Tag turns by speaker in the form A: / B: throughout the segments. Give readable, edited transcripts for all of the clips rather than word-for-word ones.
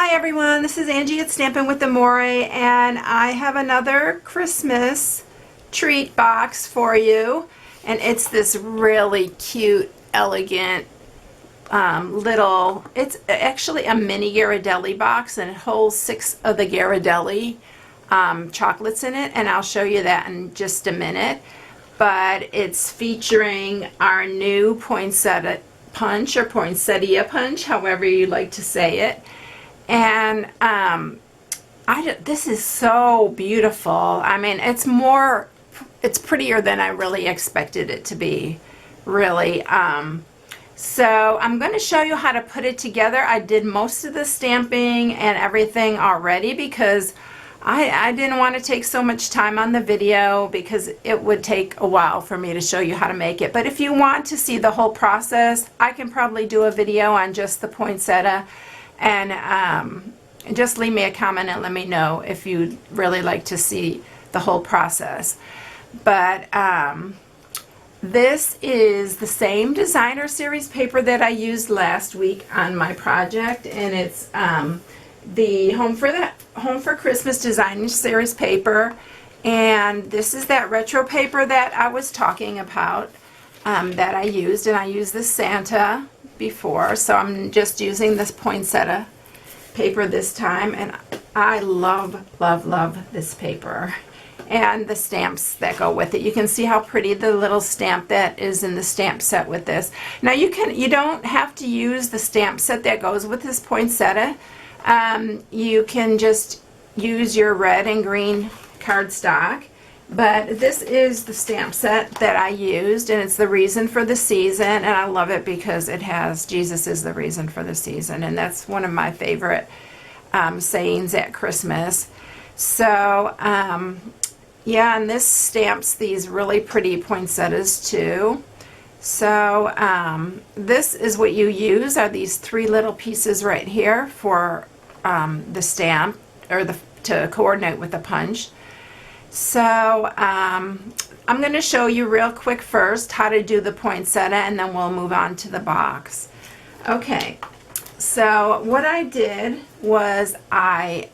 A: Hi everyone, this is Angie at Stampin' with Amore, and I have another Christmas treat box for you, and it's this really cute, elegant it's actually a mini Ghirardelli box, and it holds 6 of the Ghirardelli chocolates in it, and I'll show you that in just a minute. But it's featuring our new Poinsettia punch, or Poinsettia punch, however you like to say it. And this is so beautiful. I mean, it's prettier than I really expected it to be, really. So I'm going to show you how to put it together. I did most of the stamping and everything already because I didn't want to take so much time on the video because it would take a while for me to show you how to make it. But if you want to see the whole process, I can probably do a video on just the poinsettia. And just leave me a comment and let me know if you'd really like to see the whole process. But this is the same designer series paper that I used last week on my project, and it's the Home for Christmas designer series paper. And this is that retro paper that I was talking about that I used, and I used the Santa before, so I'm just using this poinsettia paper this time, and I love this paper and the stamps that go with it. You can see how pretty the little stamp that is in the stamp set with this. Now you don't have to use the stamp set that goes with this poinsettia. You can just use your red and green cardstock. But this is the stamp set that I used, and it's the reason for the season, and I love it because it has Jesus is the reason for the season, and that's one of my favorite sayings at Christmas. So yeah, and this stamps these really pretty poinsettias too. So this is what you use, are these 3 little pieces right here for the stamp, or to coordinate with the punch. So I'm going to show you real quick first how to do the poinsettia, and then we'll move on to the box. Okay, so what I did was I'm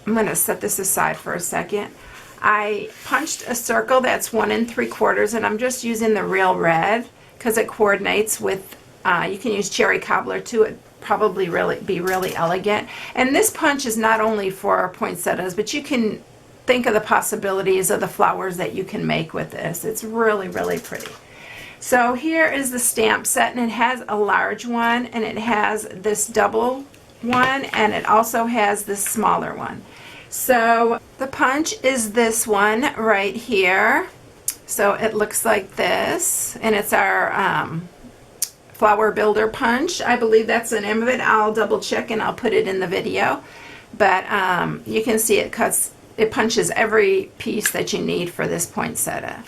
A: going to set this aside for a second. I punched a circle that's 1 3/4, and I'm just using the real red because it coordinates with, you can use cherry cobbler too. It probably be really elegant. And this punch is not only for poinsettias, but you can think of the possibilities of the flowers that you can make with this. It's really pretty. So here is the stamp set, and it has a large one, and it has this double one, and it also has this smaller one. So the punch is this one right here. So it looks like this, and it's our Flower Builder Punch. I believe that's the name of it. I'll double check and I'll put it in the video. But you can see it punches every piece that you need for this poinsettia.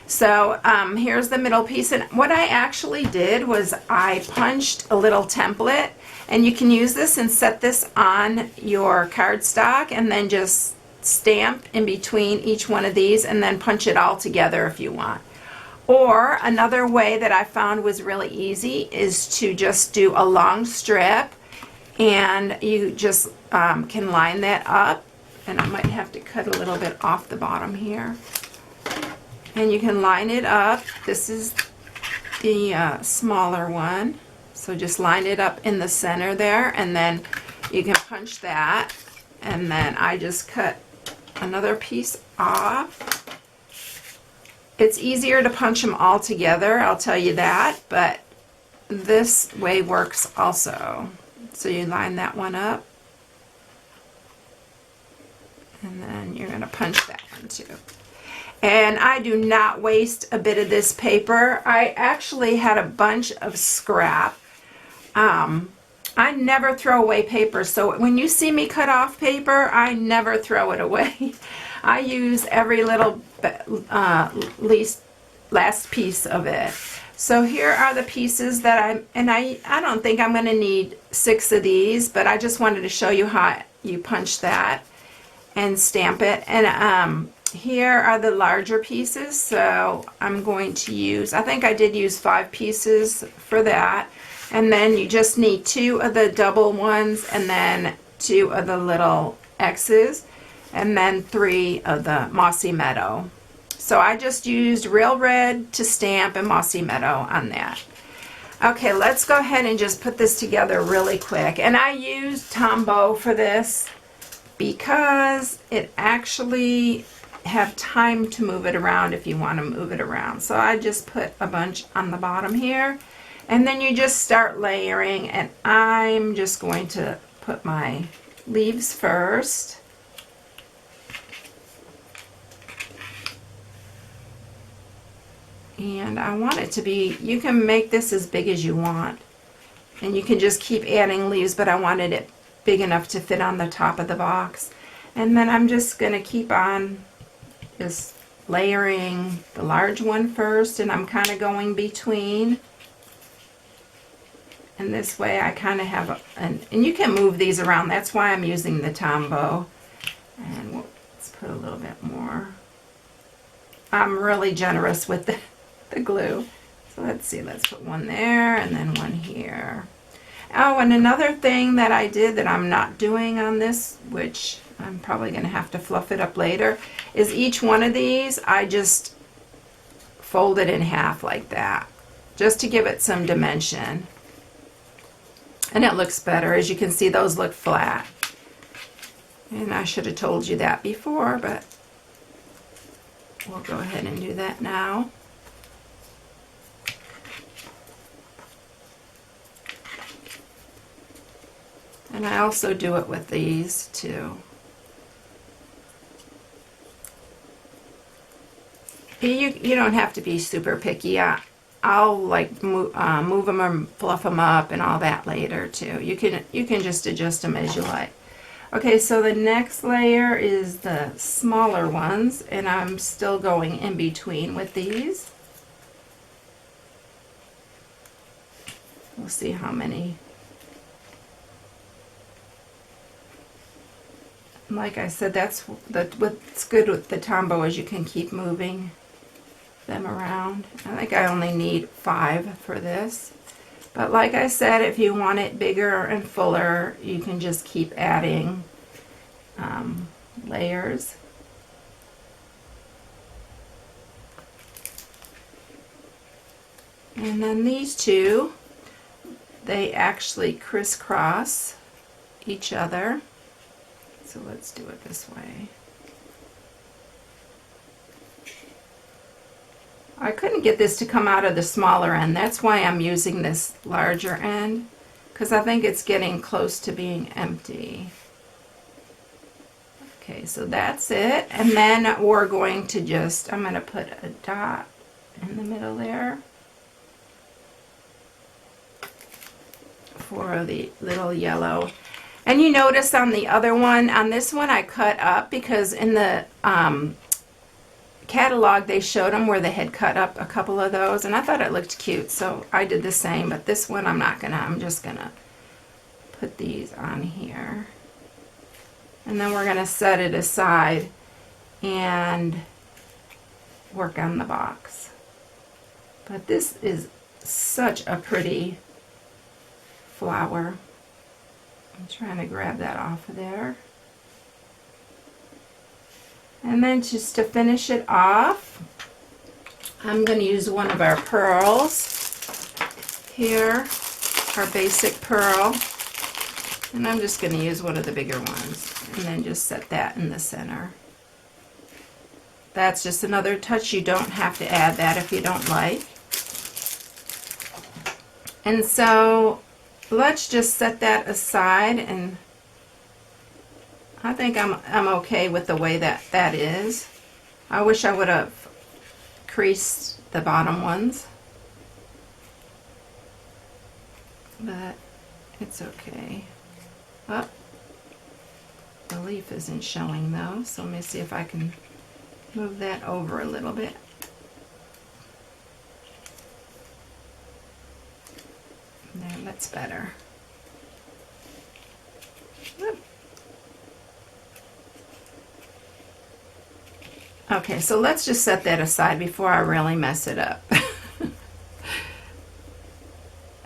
A: So here's the middle piece, and what I actually did was I punched a little template, and you can use this and set this on your cardstock and then just stamp in between each one of these and then punch it all together if you want. Or another way that I found was really easy is to just do a long strip, and you just can line that up. And I might have to cut a little bit off the bottom here. And you can line it up. This is the smaller one. So just line it up in the center there, and then you can punch that. And then I just cut another piece off. It's easier to punch them all together, I'll tell you that, but this way works also. So you line that one up, and then you're going to punch that one too. And I do not waste a bit of this paper. I actually had a bunch of scrap. I never throw away paper, so when you see me cut off paper, I never throw it away. I use every little last piece of it. So here are the pieces that I don't think I'm going to need 6 of these, but I just wanted to show you how you punch that and stamp it. And here are the larger pieces, so I'm going to use, I think I did use 5 pieces for that. And then you just need 2 of the double ones, and then 2 of the little X's, and then 3 of the Mossy Meadow. So I just used Real Red to stamp and Mossy Meadow on that. Okay, let's go ahead and just put this together really quick. And I used Tombow for this because it actually have time to move it around if you want to move it around. So I just put a bunch on the bottom here, and then you just start layering, and I'm just going to put my leaves first. And I want it to be, you can make this as big as you want, and you can just keep adding leaves, but I wanted it big enough to fit on the top of the box. And then I'm just going to keep on just layering the large one first, and I'm kind of going between. And this way I kind of have, and you can move these around. That's why I'm using the Tombow. And let's put a little bit more. I'm really generous with the glue. So let's see, let's put one there and then one here. Oh, and another thing that I did that I'm not doing on this, which I'm probably going to have to fluff it up later, is each one of these I just fold it in half like that, just to give it some dimension. And it looks better. As you can see, those look flat. And I should have told you that before, but we'll go ahead and do that now. And I also do it with these too. You don't have to be super picky. I'll like move them or fluff them up and all that later too. You can just adjust them as you like. Okay, so the next layer is the smaller ones, and I'm still going in between with these. We'll see how many. Like I said, that's what's good with the Tombow is you can keep moving them around. I think I only need 5 for this. But like I said, if you want it bigger and fuller, you can just keep adding layers. And then these two, they actually crisscross each other. So let's do it this way. I couldn't get this to come out of the smaller end. That's why I'm using this larger end, because I think it's getting close to being empty. Okay, so that's it. And then we're going to just, I'm going to put a dot in the middle there for the little yellow. And you notice on the other one, on this one I cut up because in the catalog they showed them where they had cut up a couple of those, and I thought it looked cute, so I did the same. But this one I'm just gonna put these on here, and then we're gonna set it aside and work on the box. But this is such a pretty flower. I'm trying to grab that off of there. And then just to finish it off, I'm going to use one of our pearls here, our basic pearl. And I'm just going to use one of the bigger ones and then just set that in the center. That's just another touch. You don't have to add that if you don't like. And so let's just set that aside, and I think I'm okay with the way that is. I wish I would have creased the bottom ones, but it's okay. Oh, the leaf isn't showing though, so let me see if I can move that over a little bit. There, that's better. Whoop. Okay, so let's just set that aside before I really mess it up.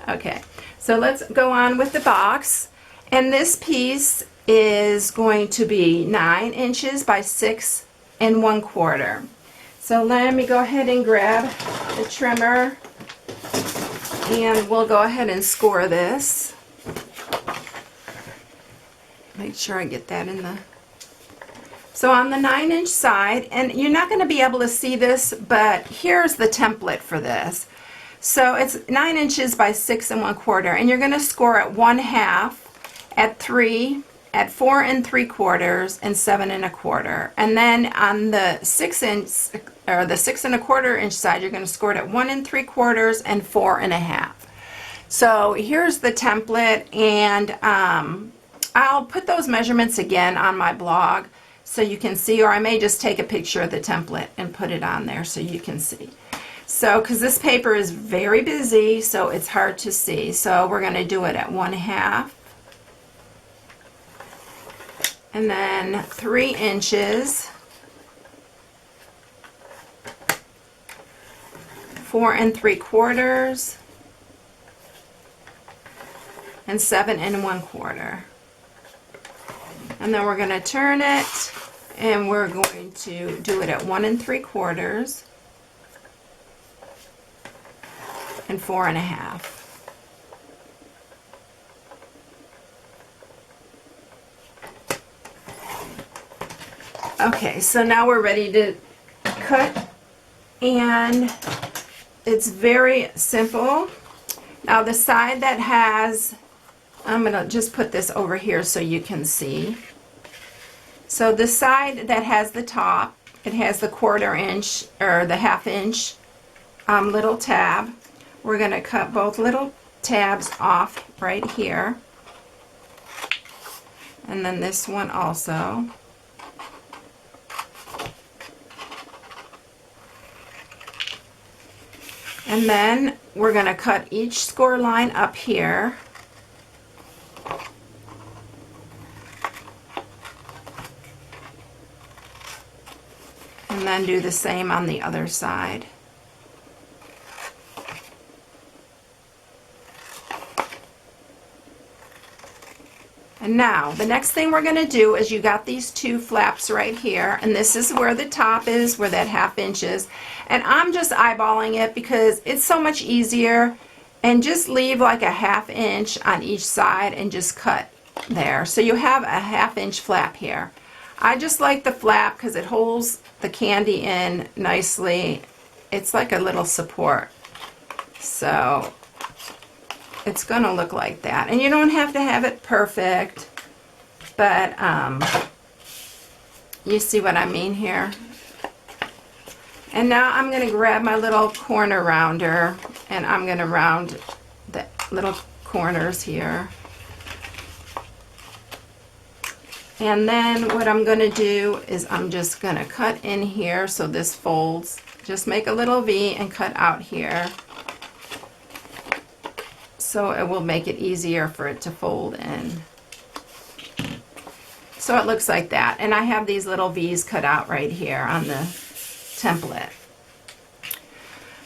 A: Okay, so let's go on with the box. And this piece is going to be 9 inches by 6 1/4. So let me go ahead and grab the trimmer, and we'll go ahead and score this. Make sure I get that in the... So on the 9-inch side, and you're not going to be able to see this, but here's the template for this. So it's 9 inches by 6 1/4, and you're going to score at 1/2, at 3, at 4 3/4, and 7 1/4. And then on the 6 inch or the 6 1/4 inch side, you're going to score it at 1 3/4 and 4 1/2. So here's the template, and I'll put those measurements again on my blog so you can see, or I may just take a picture of the template and put it on there so you can see. So, because this paper is very busy, so it's hard to see. So we're going to do it at 1/2. And then 3 inches, 4 3/4, and 7 1/4. And then we're going to turn it, and we're going to do it at 1 3/4 and 4 1/2. Okay, so now we're ready to cut, and it's very simple. Now the side that has, I'm going to just put this over here so you can see. So the side that has the top, it has the 1/4 inch or the 1/2 inch little tab. We're going to cut both little tabs off right here. And then this one also. And then we're going to cut each score line up here. And then do the same on the other side. And now, the next thing we're going to do is, you got these 2 flaps right here, and this is where the top is, where that 1/2 inch is. And I'm just eyeballing it because it's so much easier, and just leave like a 1/2 inch on each side and just cut there. So you have a 1/2 inch flap here. I just like the flap because it holds the candy in nicely. It's like a little support. So it's going to look like that. And you don't have to have it perfect, but you see what I mean here. And now I'm going to grab my little corner rounder, and I'm going to round the little corners here. And then what I'm going to do is, I'm just going to cut in here so this folds. Just make a little V and cut out here, so it will make it easier for it to fold in. So it looks like that. And I have these little V's cut out right here on the template.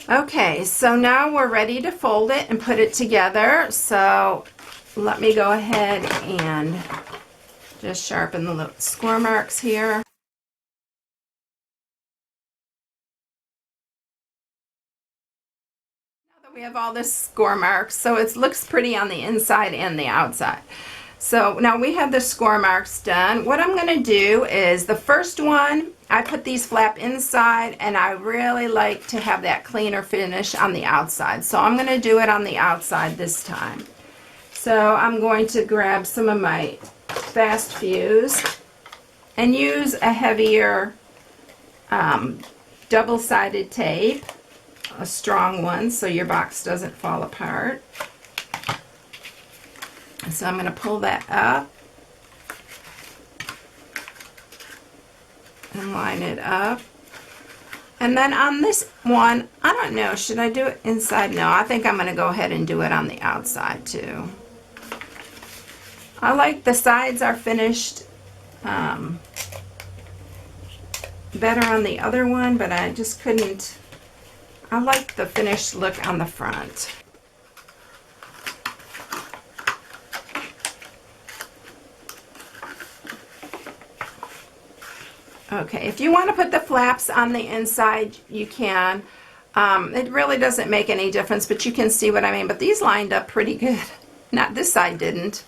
A: Okay, so now we're ready to fold it and put it together. So let me go ahead and just sharpen the little score marks here. We have all this score marks, so it looks pretty on the inside and the outside. So now we have the score marks done. What I'm going to do is, the first one, I put these flap inside, and I really like to have that cleaner finish on the outside. So I'm going to do it on the outside this time. So I'm going to grab some of my Fast Fuse and use a heavier double-sided tape. A strong one so your box doesn't fall apart. So I'm going to pull that up and line it up. And then on this one, I don't know, should I do it inside? No, I think I'm going to go ahead and do it on the outside too. I like the sides are finished better on the other one, but I just couldn't. I like the finished look on the front. Okay, if you want to put the flaps on the inside, you can. It really doesn't make any difference, but you can see what I mean. But these lined up pretty good. Not this side didn't,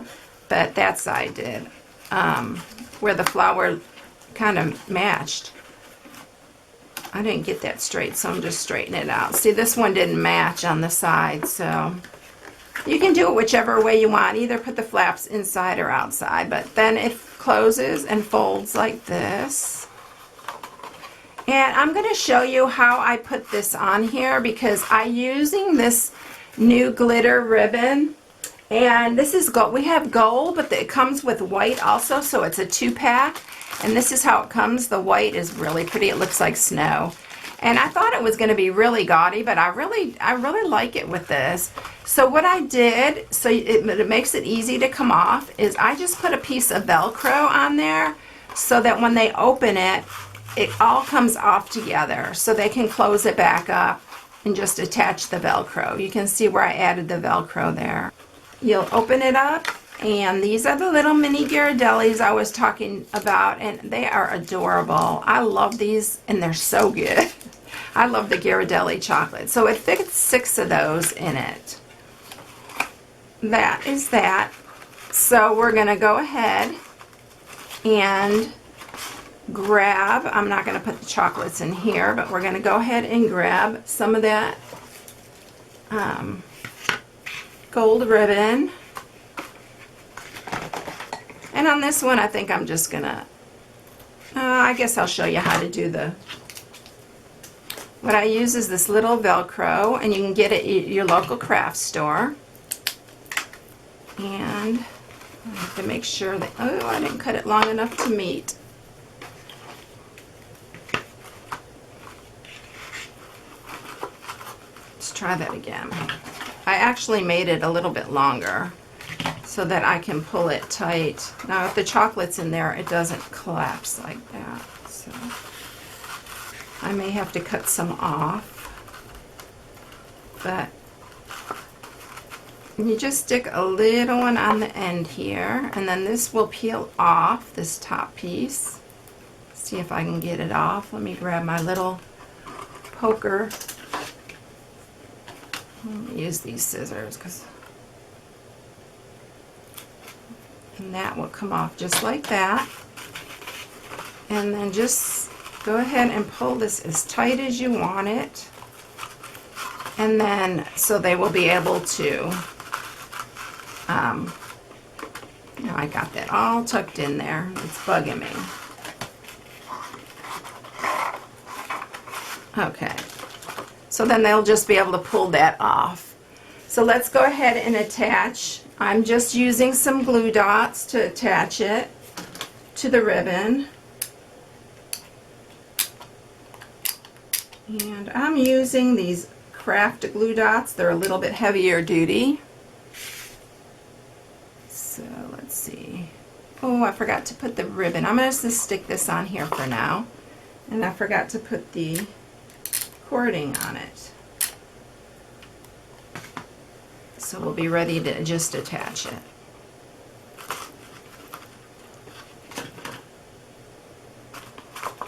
A: but that side did. Where the flower kind of matched. I didn't get that straight, so I'm just straightening it out. See, this one didn't match on the side, so you can do it whichever way you want. Either put the flaps inside or outside, but then it closes and folds like this. And I'm going to show you how I put this on here because I'm using this new glitter ribbon. And this is gold. We have gold, but it comes with white also, so it's a 2-pack. And this is how it comes. The white is really pretty. It looks like snow. And I thought it was going to be really gaudy, but I really like it with this. So what I did, so it makes it easy to come off, is I just put a piece of Velcro on there so that when they open it, it all comes off together so they can close it back up and just attach the Velcro. You can see where I added the Velcro there. You'll open it up, and these are the little mini Ghirardellis I was talking about, and they are adorable. I love these, and they're so good. I love the Ghirardelli chocolate. So it fits 6 of those in it. That is that. So we're going to go ahead and grab, I'm not going to put the chocolates in here, but we're going to go ahead and grab some of that gold ribbon. And on this one, I think I'm just going to, I guess I'll show you how to do what I use is this little Velcro, and you can get it at your local craft store. And I have to make sure that, oh, I didn't cut it long enough to meet. Let's try that again. I actually made it a little bit longer so that I can pull it tight. Now if the chocolate's in there, it doesn't collapse like that. So I may have to cut some off. But you just stick a little one on the end here, and then this will peel off, this top piece. See if I can get it off. Let me grab my little poker. Let me use these scissors, and that will come off just like that. And then just go ahead and pull this as tight as you want it. And then, so they will be able to, now I got that all tucked in there. It's bugging me. Okay. So then they'll just be able to pull that off. So let's go ahead and attach. I'm just using some glue dots to attach it to the ribbon. And I'm using these craft glue dots. They're a little bit heavier duty. So let's see. Oh, I forgot to put the ribbon. I'm going to just stick this on here for now. And I forgot to put the cording on it. So we'll be ready to just attach it.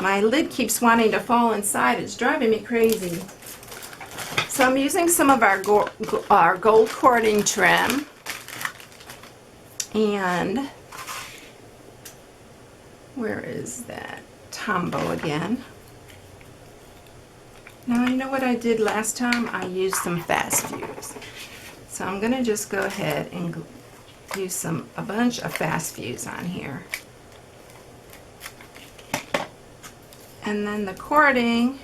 A: My lid keeps wanting to fall inside. It's driving me crazy. So I'm using some of our gold cording trim. And where is that Tombow again? Now, you know what I did last time? I used some fast fuse. So I'm going to just go ahead and use a bunch of fast fuse on here. And then the cording,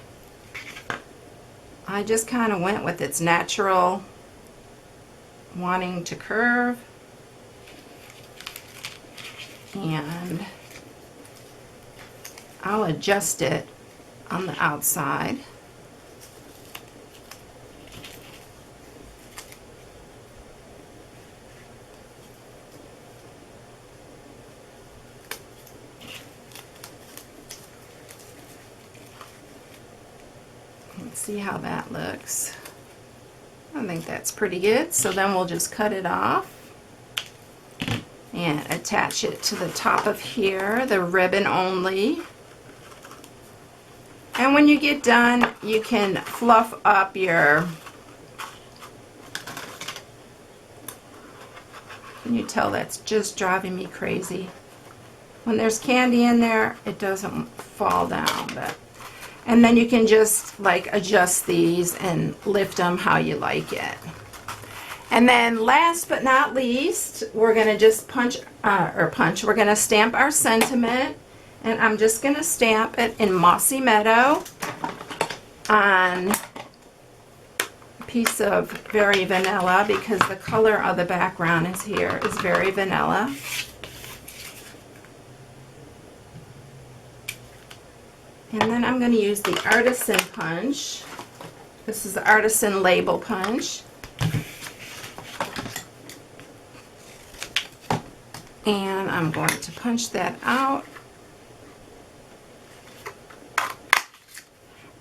A: I just kind of went with its natural wanting to curve. And I'll adjust it on the outside. Let's see how that looks. I think that's pretty good. So then we'll just cut it off and attach it to the top of here, the ribbon only. And when you get done, you can fluff up your, can you tell that's just driving me crazy? When there's candy in there, it doesn't fall down. And then you can just like adjust these and lift them how you like it. And then last but not least, we're going to just we're going to stamp our sentiment. And I'm just going to stamp it in Mossy Meadow on a piece of Very Vanilla, because the color of the background is Very Vanilla. And then I'm going to use the Artisan Punch. This is the Artisan Label Punch. And I'm going to punch that out.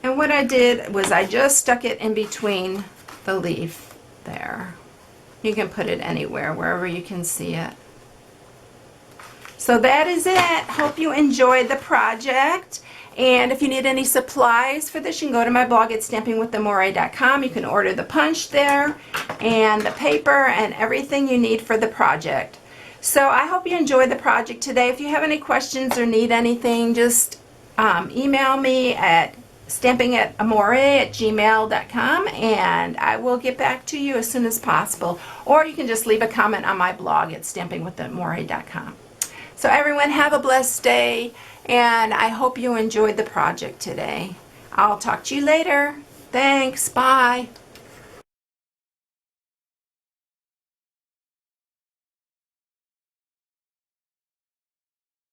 A: And what I did was I just stuck it in between the leaf there. You can put it anywhere, wherever you can see it. So that is it. Hope you enjoyed the project. And if you need any supplies for this, you can go to my blog at stampingwithamore.com. You can order the punch there and the paper and everything you need for the project. So I hope you enjoyed the project today. If you have any questions or need anything, just email me at stampingamore@gmail.com and I will get back to you as soon as possible. Or you can just leave a comment on my blog at stampingwithamore.com. So everyone, have a blessed day, and I hope you enjoyed the project today. I'll talk to you later. Thanks. Bye.